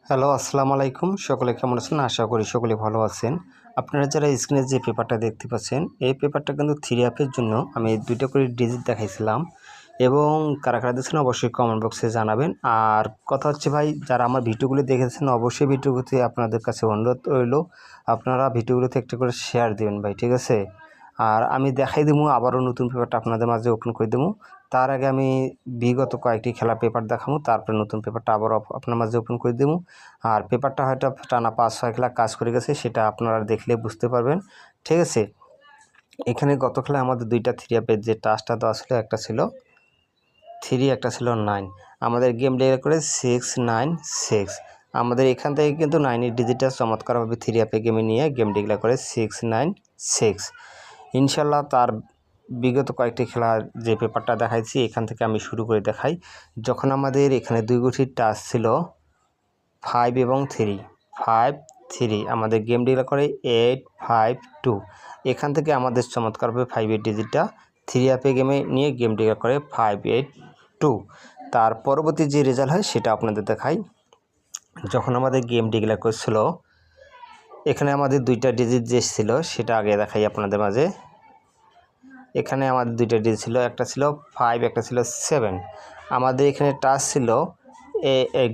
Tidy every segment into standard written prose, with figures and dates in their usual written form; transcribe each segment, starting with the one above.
Hello, আসসালামু আলাইকুম। সকলে কেমন আছেন? আশা করি সকলে ভালো আছেন। আপনারা যারা স্ক্রিনে যে পেপারটা দেখতে পাচ্ছেন, এই পেপারটা কিন্তু 3 অ্যাপের জন্য আমি 2টা করে ডিজিট দেখাইছিলাম এবং কারা, কারা দেখছেন অবশ্যই কমেন্ট বক্সে জানাবেন। আর কথা হচ্ছে ভাই, যারা আমার ভিডিওগুলো দেখেছেন অবশ্যই ভিডিওগুলোতে আপনাদের কাছে অনুরোধ রইলো, আপনারা ভিডিওগুলোতে একটা করে শেয়ার দিবেন ভাই, ঠিক আছে? আর আমি দেখাই দেবো আবারও নতুন পেপারটা আপনাদের মাঝে ওপেন করে দেবো। তার আগে আমি বিগত কয়েকটি খেলা পেপার দেখাবো, তারপরে নতুন পেপারটা আবারও আপনার মাঝে ওপেন করে দেবো। আর পেপারটা হয়তো টানা 5-6 খেলা কাজ করে গেছে, সেটা আপনারা দেখলে বুঝতে পারবেন, ঠিক আছে? এখানে গত খেলায় আমাদের 2টা 3 অ্যাপের যে টাচটা দেওয়া ছিল, একটা ছিল 3, একটা ছিল 9। আমাদের গেম ডিক্লেয়ার করে 696। আমাদের এখান থেকে কিন্তু 9 এর ডিজিটটা চমৎকারভাবে 3 অ্যাপে গেমে নিয়ে গেম ডিক্লেয়ার করে 696। ইনশাল্লাহ তার বিগত কয়েকটি খেলার যে পেপারটা দেখাইছি এখান থেকে আমি শুরু করে দেখাই। যখন আমাদের এখানে 2 গুটির টাচ ছিল 5 এবং 3, 5 3, আমাদের গেম ডিক্লেয়ার করে 852। এখান থেকে আমাদের চমৎকারভাবে 5 এর ডিজিটটা 3 অ্যাপে গেমে নিয়ে গেম ডিক্লেয়ার করে 582। তার পরবর্তী যে রেজাল্ট হয় সেটা আপনাদের দেখাই। যখন আমাদের গেম ডিক্লেয়ার করেছিল, এখানে আমাদের 2টা ডিজিট যে ছিল সেটা আগে দেখাই আপনাদের মাঝে। এখানে আমাদের 2টা ডিজিট ছিল, একটা ছিল 5, একটা ছিল 7। আমাদের এখানে টাচ ছিল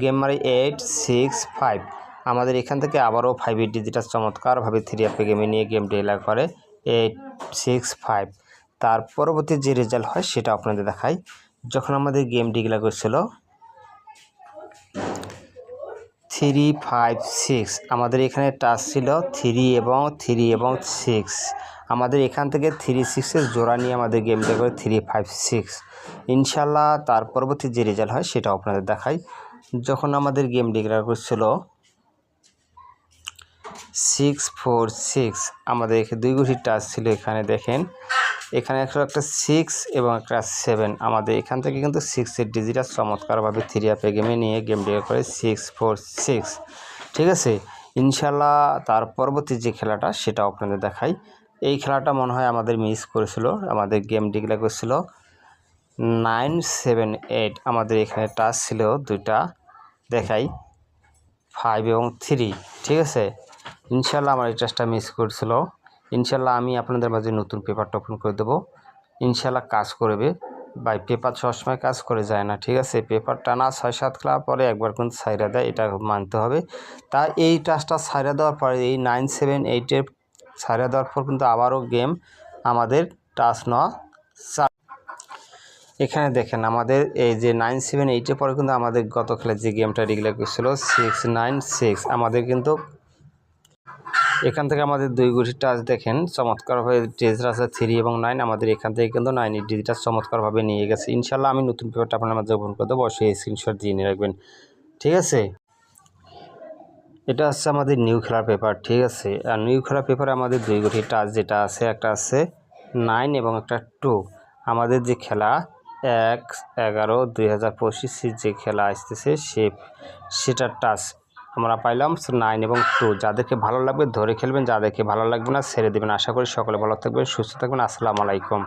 গেম মারি 865। আমাদের এখান থেকে আবারও 5 এর ডিজিটটা চমৎকারভাবে 3 অ্যাপে গেমে নিয়ে গেম ডিক্লেয়ার করে 865। তার পরবর্তী যে রেজাল্ট হয় সেটা আপনাদের দেখাই। যখন আমাদের গেম ডিক্লেয়ার করেছিল 356, আমাদের এখানে টাচ ছিল 3 এবং 6। আমাদের এখান থেকে 36-এর জোড়া নিয়ে আমাদের গেমটা করে 356। ইনশাল্লাহ তার পরবর্তী যে রেজাল্ট হয় সেটা আপনাদের দেখাই। যখন আমাদের গেম ডিক্লেয়ার করছিল 646, আমাদের এখানে 2 গুটির টাচ ছিল। এখানে দেখেন, এখানে একটা 6 এবং একটা 7। আমাদের এখান থেকে কিন্তু 6 এর ডিজিটটা চমৎকারভাবে 3 অ্যাপে গেমে নিয়ে গেম ডিক্লেয়ার করে 646, ঠিক আছে? ইনশাল্লাহ তার পরবর্তী যে খেলাটা সেটাও আপনাদের দেখাই। এই খেলাটা মনে হয় আমাদের মিস করেছিল, আমাদের গেম ডিক্লেয়ার করেছিল 978। আমাদের এখানে টাচ ছিল 2টা, দেখাই 5 এবং 3, ঠিক আছে? ইনশাল্লাহ আমার এই টাচটা মিস করছিল। ইনশাল্লাহ আমি আপনাদের মাঝে নতুন পেপারটা ওপেন করে দেবো, ইনশাল্লাহ কাজ করবে ভাই। পেপার সবসময় কাজ করে যায় না, ঠিক আছে? পেপার টানা 6-7 খেলা পরে একবার কিন্তু ছাইরা দেয়, এটা মানতে হবে। তা এই টাচটা ছাইরা দেওয়ার পরে এই 978-এর ছাইরা দেওয়ার পর কিন্তু আবারও গেম আমাদের টাচ নেওয়া। এখানে দেখেন আমাদের এই যে 978-এর পরে কিন্তু আমাদের গত খেলার যে গেমটা ডিক্লেয়ার করছিল 696। আমাদের কিন্তু এখান থেকে আমাদের 2 গুটির টাচ দেখেন চমৎকারভাবে ডিজিট আছে 3 এবং 9। আমাদের এখান থেকে কিন্তু 9 এর ডিজিটটা চমৎকারভাবে নিয়ে গেছে। ইনশাল্লাহ আমি নতুন পেপারটা আপনার মাঝে ওপেন করে দেবো, অবশ্যই স্ক্রিনশট দিয়ে নিয়ে রাখবেন, ঠিক আছে? এটা হচ্ছে আমাদের নিউ খেলার পেপার, ঠিক আছে? আর নিউ খেলার পেপারে আমাদের 2 গুটির টাচ যেটা আছে, একটা আছে 9 এবং একটা 2। আমাদের যে খেলা 1/11/2025 যে খেলা আসতেছে সেটার টাচ আমরা পাইলাম 9 এবং 2। যাদেরকে ভালো লাগবে ধরে খেলবেন, যাদেরকে ভালো লাগবে না ছেড়ে দেবেন। আশা করি সকলে ভালো থাকবেন, সুস্থ থাকবেন। আসসালামু আলাইকুম।